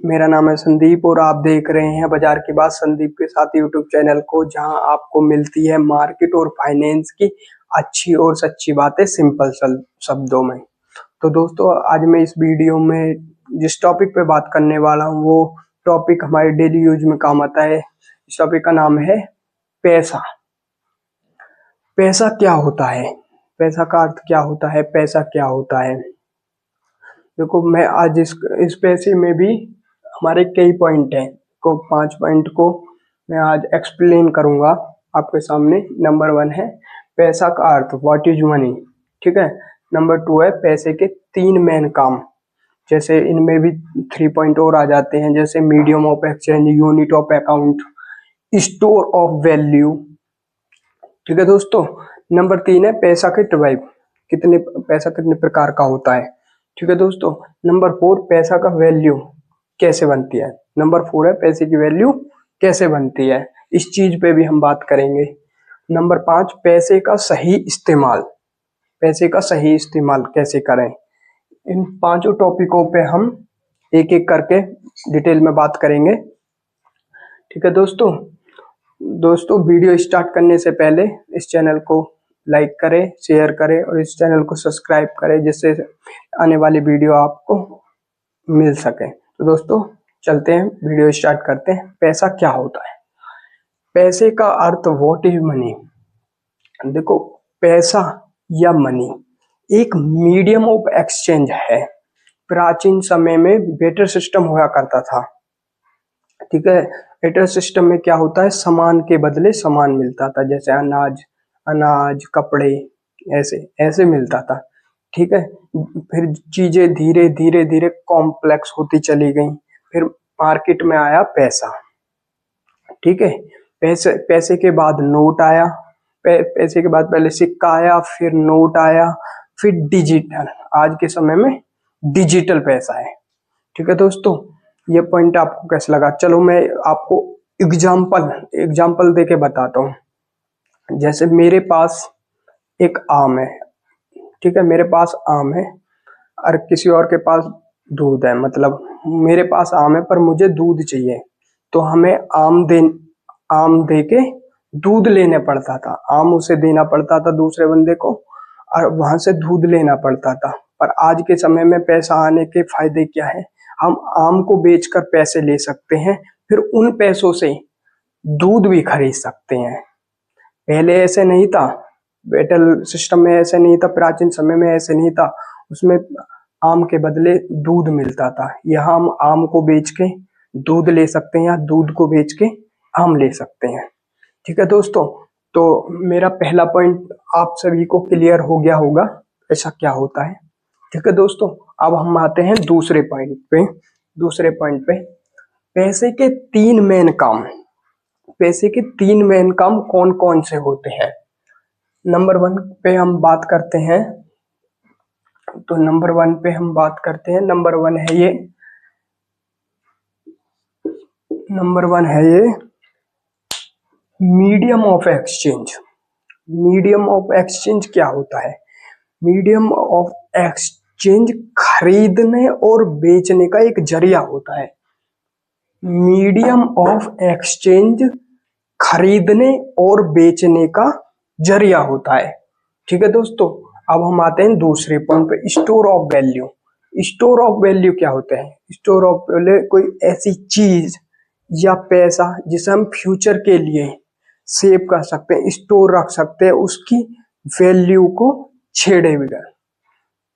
मेरा नाम है संदीप और आप देख रहे हैं बाजार की बात संदीप के साथ यूट्यूब चैनल को, जहां आपको मिलती है मार्केट और फाइनेंस की अच्छी और सच्ची बातें सिंपल शब्दों में। तो दोस्तों, आज मैं इस वीडियो में जिस टॉपिक पे बात करने वाला हूं वो टॉपिक हमारे डेली यूज में काम आता है। इस टॉपिक का नाम है पैसा। पैसा क्या होता है, पैसा का अर्थ क्या होता है, पैसा क्या होता है। देखो, मैं आज इस पैसे में भी हमारे कई पॉइंट हैं, को 5 पॉइंट को मैं आज एक्सप्लेन करूंगा आपके सामने। नंबर 1 है पैसा का अर्थ, व्हाट इज मनी। ठीक है। नंबर 2 है पैसे के 3 मेन काम, जैसे इनमें भी 3 पॉइंट और आ जाते हैं, जैसे medium of exchange, unit of account, store of value. ठीक है दोस्तों। नंबर 3 है पैसा के टाइप, पैसा कितने प्रकार का होता है। ठीक है दोस्तों। नंबर 4 पैसा का वैल्यू कैसे बनती है। नंबर 4 है पैसे की वैल्यू कैसे बनती है, इस चीज पे भी हम बात करेंगे। नंबर 5 पैसे का सही इस्तेमाल, पैसे का सही इस्तेमाल कैसे करें। इन 5 टॉपिकों पे हम एक एक करके डिटेल में बात करेंगे। ठीक है दोस्तों। वीडियो स्टार्ट करने से पहले इस चैनल को लाइक करें, शेयर करें और इस चैनल को सब्सक्राइब करें, जिससे आने वाली वीडियो आपको मिल सके। तो दोस्तों, चलते हैं, वीडियो स्टार्ट करते हैं। पैसा क्या होता है। पैसे का अर्थ, व्हाट इज मनी। देखो, पैसा या मनी एक मीडियम ऑफ एक्सचेंज है। प्राचीन समय में बेटर सिस्टम हुआ करता था। ठीक है। बेटर सिस्टम में क्या होता है, सामान के बदले सामान मिलता था, जैसे अनाज, कपड़े, ऐसे ऐसे मिलता था। ठीक है। फिर चीजें धीरे धीरे धीरे कॉम्प्लेक्स होती चली गई, फिर मार्केट में आया पैसा। ठीक है। पैसे के बाद नोट आया, पैसे के बाद पहले सिक्का आया, फिर नोट आया, फिर डिजिटल, आज के समय में डिजिटल पैसा है। ठीक है दोस्तों, ये पॉइंट आपको कैसा लगा। चलो मैं आपको एग्जाम्पल देके बताता हूँ। जैसे मेरे पास एक आम है। ठीक है, मेरे पास आम है और किसी और के पास दूध है। मतलब मेरे पास आम है पर मुझे दूध चाहिए, तो हमें आम दे के दूध लेने पड़ता था। आम उसे देना पड़ता था दूसरे बंदे को और वहां से दूध लेना पड़ता था। पर आज के समय में पैसा आने के फायदे क्या है, हम आम को बेचकर पैसे ले सकते हैं, फिर उन पैसों से दूध भी खरीद सकते हैं। पहले ऐसे नहीं था, बेटल सिस्टम में ऐसे नहीं था, प्राचीन समय में ऐसे नहीं था। उसमें आम के बदले दूध मिलता था। यहाँ हम आम को बेच के दूध ले सकते हैं या दूध को बेच के आम ले सकते हैं। ठीक है दोस्तों, तो मेरा पहला पॉइंट आप सभी को क्लियर हो गया होगा, ऐसा क्या होता है। ठीक है दोस्तों, अब हम आते हैं दूसरे पॉइंट पे। पैसे के 3 मेन काम, पैसे के 3 मेन काम कौन कौन से होते हैं। नंबर 1 पे हम बात करते हैं, तो नंबर 1 पे हम बात करते हैं। नंबर 1 है ये medium of exchange. Medium of exchange क्या होता है। मीडियम ऑफ एक्सचेंज खरीदने और बेचने का एक जरिया होता है। मीडियम ऑफ एक्सचेंज खरीदने और बेचने का जरिया होता है। ठीक है दोस्तों, अब हम आते हैं दूसरे पॉइंट पे, store of value. Store of value क्या होता है। स्टोर ऑफ वैल्यू कोई ऐसी चीज या पैसा जिसे हम फ्यूचर के लिए सेव कर सकते हैं, स्टोर रख सकते हैं, उसकी वैल्यू को छेड़े बगैर।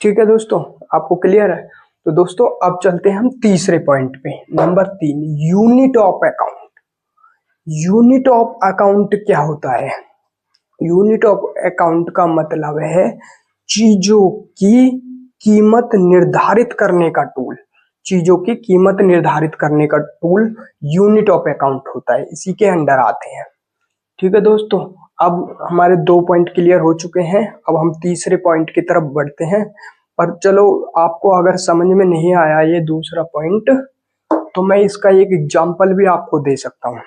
ठीक है दोस्तों, आपको क्लियर है। तो दोस्तों, अब चलते हैं हम तीसरे पॉइंट पे। Number 3 unit of account. Unit of account क्या होता है। यूनिट ऑफ अकाउंट का मतलब है चीजों की कीमत निर्धारित करने का टूल। चीजों की कीमत निर्धारित करने का टूल यूनिट ऑफ अकाउंट होता है, इसी के अंडर आते हैं। ठीक है दोस्तों, अब हमारे 2 पॉइंट क्लियर हो चुके हैं। अब हम तीसरे पॉइंट की तरफ बढ़ते हैं। पर चलो, आपको अगर समझ में नहीं आया ये दूसरा पॉइंट, तो मैं इसका एक एग्जांपल भी आपको दे सकता हूँ।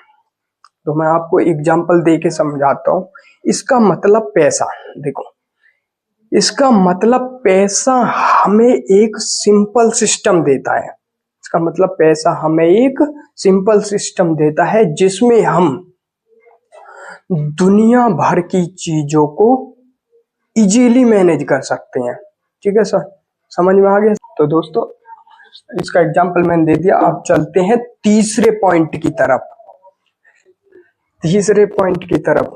तो मैं आपको एग्जांपल दे के समझाता हूँ। इसका मतलब पैसा, देखो, इसका मतलब पैसा हमें एक सिंपल सिस्टम देता है। इसका मतलब पैसा हमें एक सिंपल सिस्टम देता है जिसमें हम दुनिया भर की चीजों को इजीली मैनेज कर सकते हैं। ठीक है सर, समझ में आ गया? तो दोस्तों इसका एग्जाम्पल मैंने दे दिया। अब चलते हैं तीसरे पॉइंट की तरफ। तीसरे पॉइंट की तरफ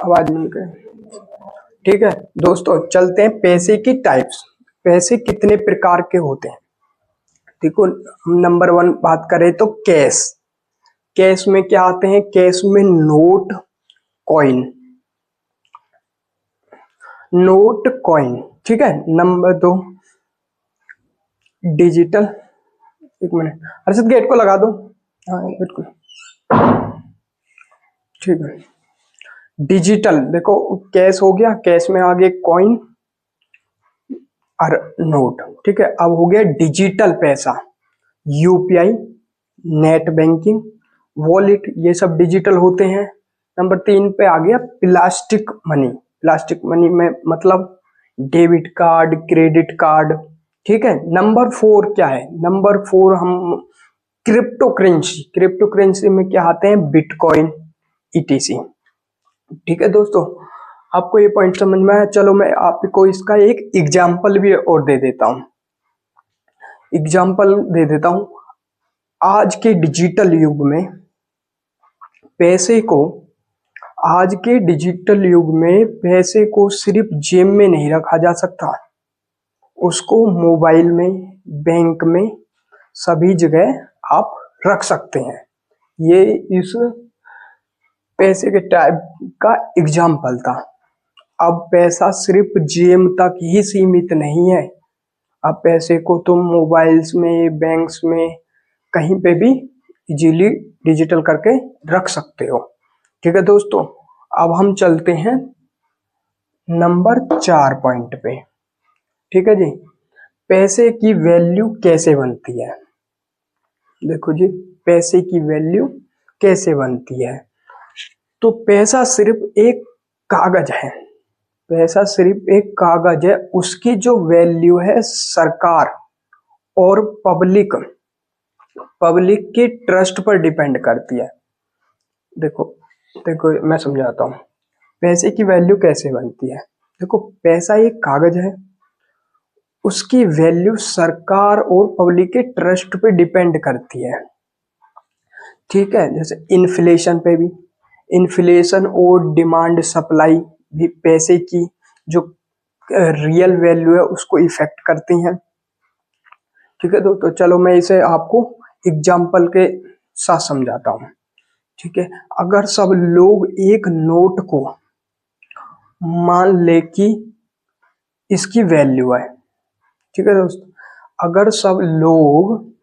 आवाज मिल गई। ठीक है दोस्तों, चलते हैं पैसे की टाइप्स। पैसे कितने प्रकार के होते हैं? देखो, हम नंबर 1 बात करें तो कैश। कैश में क्या आते हैं? कैश में नोट, कॉइन, नोट, कॉइन। ठीक है। Number 2 digital. एक मिनट अर्षद, गेट को लगा दो। हाँ बिल्कुल ठीक है। डिजिटल, देखो कैश हो गया, कैश में आ गए कॉइन और नोट। ठीक है। अब हो गया डिजिटल पैसा, यूपीआई, नेट बैंकिंग, वॉलेट, ये सब डिजिटल होते हैं। नंबर 3 पे आ गया प्लास्टिक मनी। प्लास्टिक मनी में मतलब डेबिट कार्ड, क्रेडिट कार्ड। ठीक है। नंबर 4 क्या है? नंबर 4 हम क्रिप्टो करेंसी। क्रिप्टो करेंसी में क्या आते हैं? Bitcoin, etc. ठीक है दोस्तों, आपको ये पॉइंट समझ में आया? चलो मैं आपको इसका एक एग्जाम्पल भी और दे देता हूँ। एग्जाम्पल दे देता हूँ। आज के डिजिटल युग में पैसे को आज के डिजिटल युग में पैसे को सिर्फ जेब में नहीं रखा जा सकता, उसको मोबाइल में, बैंक में, सभी जगह आप रख सकते हैं। ये इस पैसे के टाइप का एग्जाम्पल था। अब पैसा सिर्फ जेब तक ही सीमित नहीं है। अब पैसे को तुम मोबाइल्स में, बैंक्स में, कहीं पे भी इजीली डिजिटल करके रख सकते हो। ठीक है दोस्तों, अब हम चलते हैं नंबर 4 पॉइंट पे। ठीक है जी, पैसे की वैल्यू कैसे बनती है? देखो जी, पैसे की वैल्यू कैसे बनती है? तो पैसा सिर्फ एक कागज है। पैसा सिर्फ एक कागज है, उसकी जो वैल्यू है सरकार और पब्लिक के ट्रस्ट पर डिपेंड करती है। देखो देखो मैं समझाता हूँ पैसे की वैल्यू कैसे बनती है। देखो, पैसा एक कागज है, उसकी वैल्यू सरकार और पब्लिक के ट्रस्ट पे डिपेंड करती है। ठीक है। जैसे इन्फ्लेशन पे भी, इन्फ्लेशन और डिमांड सप्लाई भी पैसे की जो रियल वैल्यू है उसको इफेक्ट करती हैं। ठीक है दोस्तों, चलो मैं इसे आपको एग्जाम्पल के साथ समझाता हूँ। ठीक है। अगर सब लोग एक नोट को मान ले कि इसकी वैल्यू है। ठीक है दोस्तों, अगर सब लोग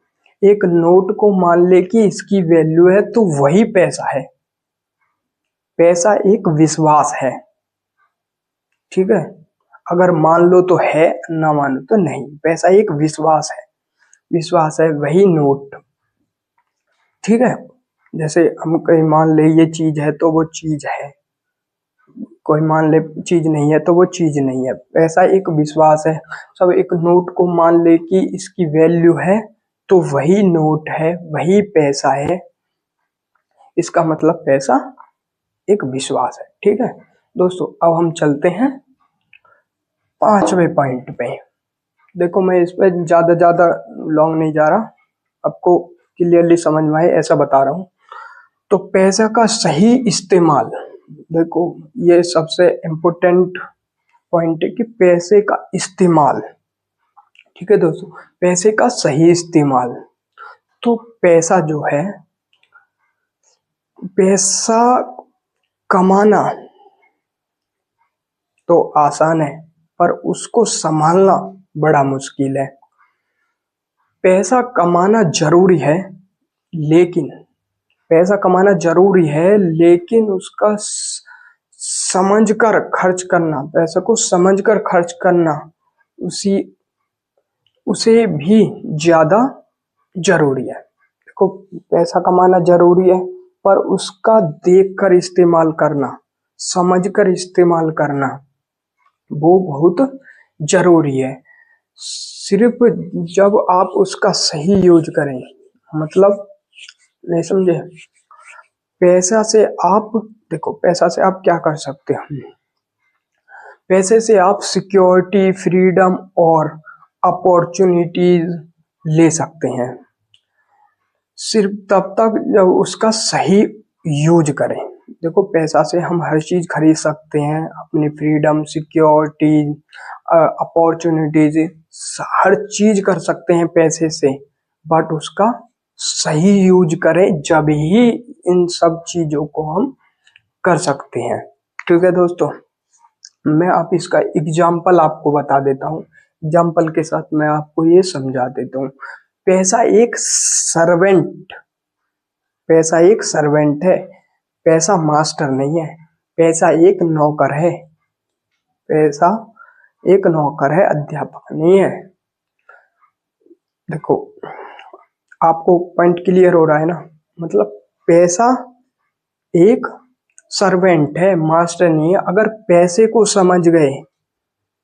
एक नोट को मान ले कि इसकी वैल्यू है तो वही पैसा है। पैसा एक विश्वास है। ठीक है। अगर मान लो तो है, ना मानो तो नहीं। पैसा एक विश्वास है, विश्वास है, वही नोट। ठीक है। जैसे हम कहीं मान ले ये चीज है तो वो चीज है, कोई मान ले चीज नहीं है तो वो चीज नहीं है। पैसा एक विश्वास है। सब एक नोट को मान ले कि इसकी वैल्यू है तो वही नोट है, वही पैसा है। इसका मतलब पैसा एक विश्वास है। ठीक है दोस्तों, अब हम चलते हैं 5वें पॉइंट पे। देखो, मैं इस पे ज्यादा लॉन्ग नहीं जा रहा, आपको क्लियरली समझ में आए ऐसा बता रहा हूँ। तो पैसा का सही इस्तेमाल, देखो ये सबसे इम्पोर्टेंट पॉइंट है कि पैसे का इस्तेमाल। ठीक है दोस्तों, पैसे का सही इस्तेमाल। तो पैसा जो है, पैसा कमाना तो आसान है पर उसको संभालना बड़ा मुश्किल है। पैसा कमाना जरूरी है, लेकिन पैसा कमाना जरूरी है लेकिन उसका समझकर खर्च करना, पैसे को समझकर खर्च करना उसी उसे भी ज्यादा जरूरी है। देखो, पैसा कमाना जरूरी है पर उसका देखकर इस्तेमाल करना, समझकर इस्तेमाल करना वो बहुत जरूरी है। सिर्फ जब आप उसका सही यूज करें, मतलब नहीं समझे। पैसा से आप देखो, पैसा से आप क्या कर सकते हैं। पैसे से आप सिक्योरिटी, फ्रीडम और अपॉर्चुनिटीज ले सकते हैं, सिर्फ तब तक जब उसका सही यूज करें। देखो, पैसा से हम हर चीज खरीद सकते हैं, अपनी फ्रीडम, सिक्योरिटी, अपॉर्चुनिटीज, हर चीज कर सकते हैं पैसे से। बट उसका सही यूज करें, जब ही इन सब चीजों को हम कर सकते हैं। ठीक है दोस्तों, मैं आप इसका एग्जाम्पल आपको बता देता हूँ। एग्जाम्पल के साथ मैं आपको ये समझा देता हूँ। पैसा एक सर्वेंट है, पैसा मास्टर नहीं है। पैसा एक नौकर है, पैसा एक नौकर है, अध्यापक नहीं है। देखो, आपको पॉइंट क्लियर हो रहा है ना। मतलब पैसा एक सर्वेंट है, मास्टर नहीं है। अगर पैसे को समझ गए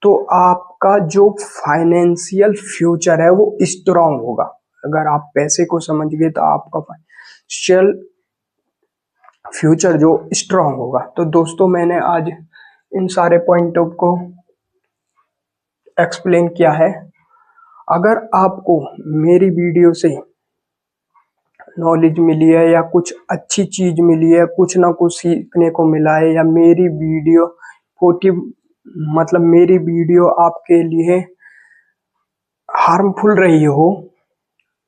तो आपका जो फाइनेंशियल फ्यूचर है वो स्ट्रांग होगा। अगर आप पैसे को समझ गए तो आपका फाइनेंशियल फ्यूचर जो स्ट्रांग होगा। तो दोस्तों, मैंने आज इन सारे पॉइंटों को एक्सप्लेन किया है। अगर आपको मेरी वीडियो से नॉलेज मिली है या कुछ अच्छी चीज मिली है, कुछ ना कुछ सीखने को मिला है, या मेरी वीडियो मेरी वीडियो आपके लिए हार्मफुल रही हो,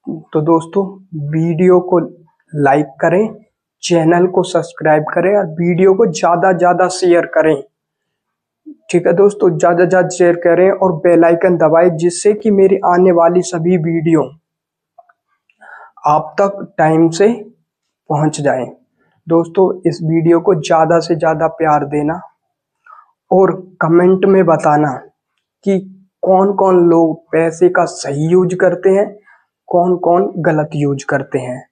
तो दोस्तों वीडियो को लाइक करें, चैनल को सब्सक्राइब करें और वीडियो को ज्यादा शेयर करें। ठीक है दोस्तों, ज्यादा शेयर करें और बेल आइकन दबाएं, जिससे कि मेरी आने वाली सभी वीडियो आप तक टाइम से पहुंच जाएं। दोस्तों, इस वीडियो को ज्यादा से ज्यादा प्यार देना और कमेंट में बताना कि कौन कौन लोग पैसे का सही यूज करते हैं, कौन कौन गलत यूज करते हैं।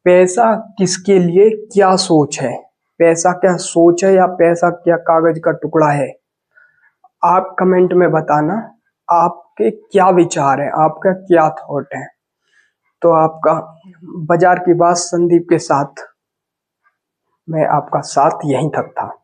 पैसा किसके लिए क्या सोच है, पैसा क्या सोच है या पैसा क्या कागज का टुकड़ा है। आप कमेंट में बताना आपके क्या विचार है, आपका क्या थॉट है। तो आपका बाजार की बात संदीप के साथ मैं आपका साथ यहीं तक था।